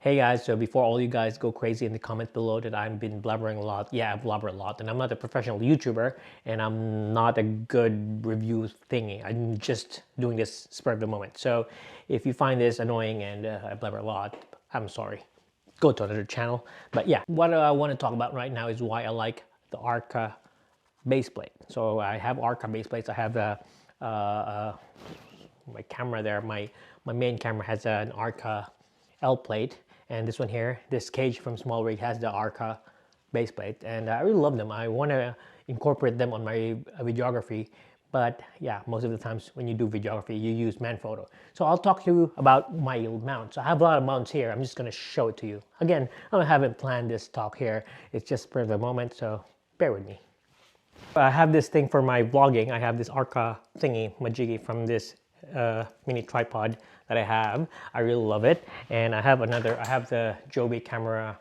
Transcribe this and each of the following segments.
Hey guys, so before all you guys go crazy in the comments below that I've been blubbering a lot, yeah, I blubber a lot, and I'm not a professional YouTuber, and I'm not a good review thingy. I'm just doing this spur of the moment. So if you find this annoying and I blubber a lot, I'm sorry. Go to another channel. But yeah, what I want to talk about right now is why I like the Arca base plate. So I have Arca base plates. I have my camera there. My main camera has an Arca L plate, and this one here, this cage from Small Rig has the Arca base plate, and I really love them. I want to incorporate them on my videography, but yeah, most of the times when you do videography, you use Manfrotto. So I'll talk to you about my mounts. I have a lot of mounts here. I'm just going to show it to you. Again, I haven't planned this talk here. It's just for the moment, so bear with me. I have this thing for my vlogging. I have this Arca thingy, majiggy, from this mini tripod that I have. I really love it. And I have the Joby camera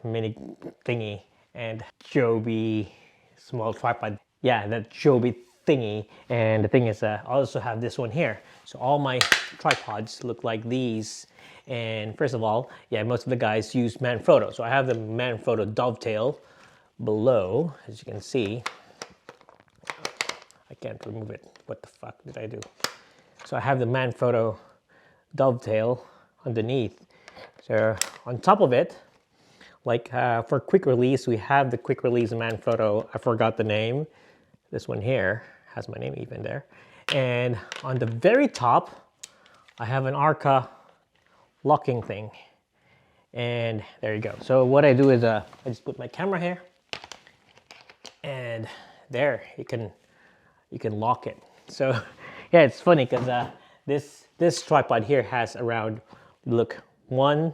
mini thingy and Joby small tripod. Yeah, that Joby thingy. And the thing is, I also have this one here. So all my tripods look like these. And first of all, yeah, most of the guys use Manfrotto. So I have the Manfrotto dovetail below, as you can see. I can't remove it. What the fuck did I do? So I have the Manfrotto dovetail underneath. So on top of it, like for quick release, we have the quick release Manfrotto. I forgot the name. This one here has my name even there. And on the very top, I have an Arca locking thing. And there you go. So what I do is I just put my camera here, and there you can lock it. So yeah, it's funny because this tripod here has around, look, 1,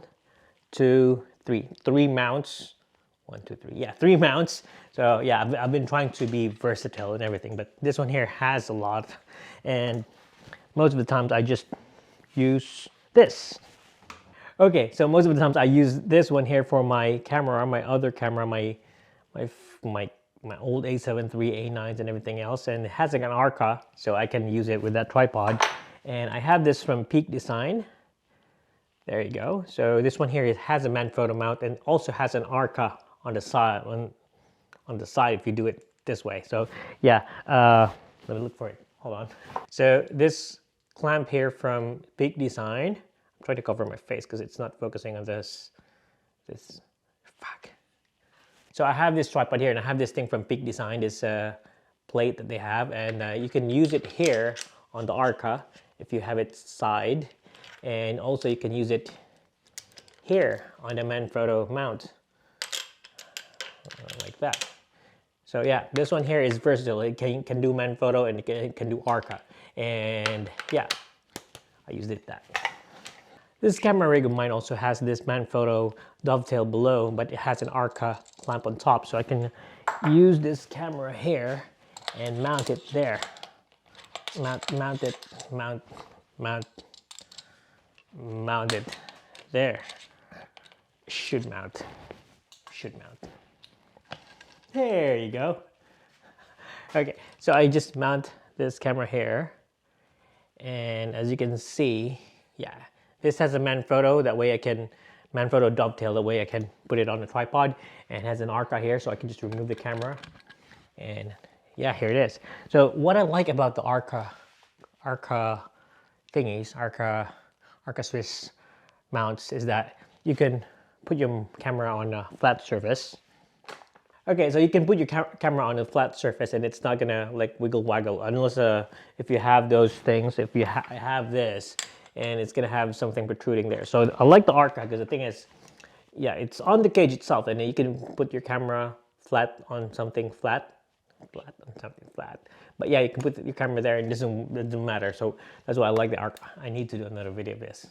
2, 3 mounts. 1, 2, 3, yeah, 3 mounts. So yeah, I've been trying to be versatile and everything, but this one here has a lot, and most of the times I just use this. Okay, so most of the times I use this one here for my camera, my other camera, my old A7 III, A9s and everything else, and it has like an Arca, so I can use it with that tripod. And I have this from Peak Design. There you go. So this one here, it has a Manfrotto mount and also has an Arca on the side, on the side if you do it this way. So yeah, let me look for it. Hold on. So this clamp here from Peak Design. I'm trying to cover my face because it's not focusing on this. Fuck. So I have this tripod here, and I have this thing from Peak Design, this plate that they have, and you can use it here on the Arca if you have it side, and also you can use it here on the Manfrotto mount, like that. So yeah, this one here is versatile. It can do Manfrotto and it can do Arca, and yeah, I used it that. This camera rig of mine also has this Manfrotto dovetail below, but it has an Arca clamp on top, so I can use this camera here and mount it there. Mount it there. Should mount. There you go. Okay, so I just mount this camera here, and as you can see, yeah, this has a Manfrotto, that way I can Manfrotto dovetail, that way I can put it on the tripod, and it has an Arca here, so I can just remove the camera, and yeah, here it is. So what I like about the Arca thingies, Arca Swiss mounts, is that you can put your camera on a flat surface. Okay, so you can put your camera on a flat surface and it's not gonna like wiggle waggle, unless if you have those things, if you have this, and it's gonna have something protruding there. So I like the Arca because the thing is, yeah, it's on the cage itself, and then you can put your camera flat on something flat. But yeah, you can put your camera there and it doesn't matter. So that's why I like the Arca. I need to do another video of this.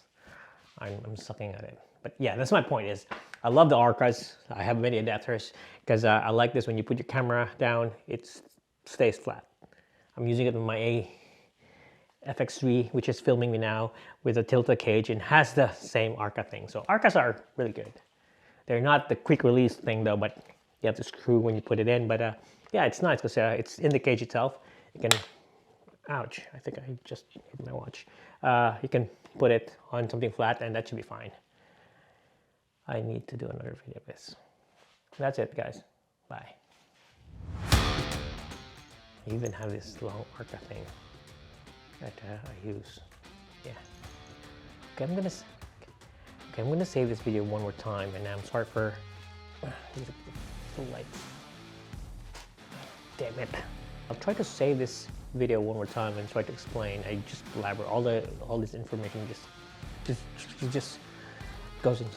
I'm sucking at it. But yeah, that's my point is, I love the Arcas. I have many adapters because I like this. When you put your camera down, it stays flat. I'm using it with my FX3, which is filming me now, with a tilted cage, and has the same Arca thing. So Arcas are really good. They're not the quick release thing though, but you have to screw when you put it in. But yeah, it's nice because it's in the cage itself. You can, ouch, I think I just hit my watch. You can put it on something flat and that should be fine. I need to do another video of this. That's it, guys. Bye. I even have this long arca thing that I use. Yeah. Okay, I'm gonna save this video one more time, and I'm sorry for the lights. Damn it. I'll try to save this video one more time and try to explain. I just blabber all this information just goes in.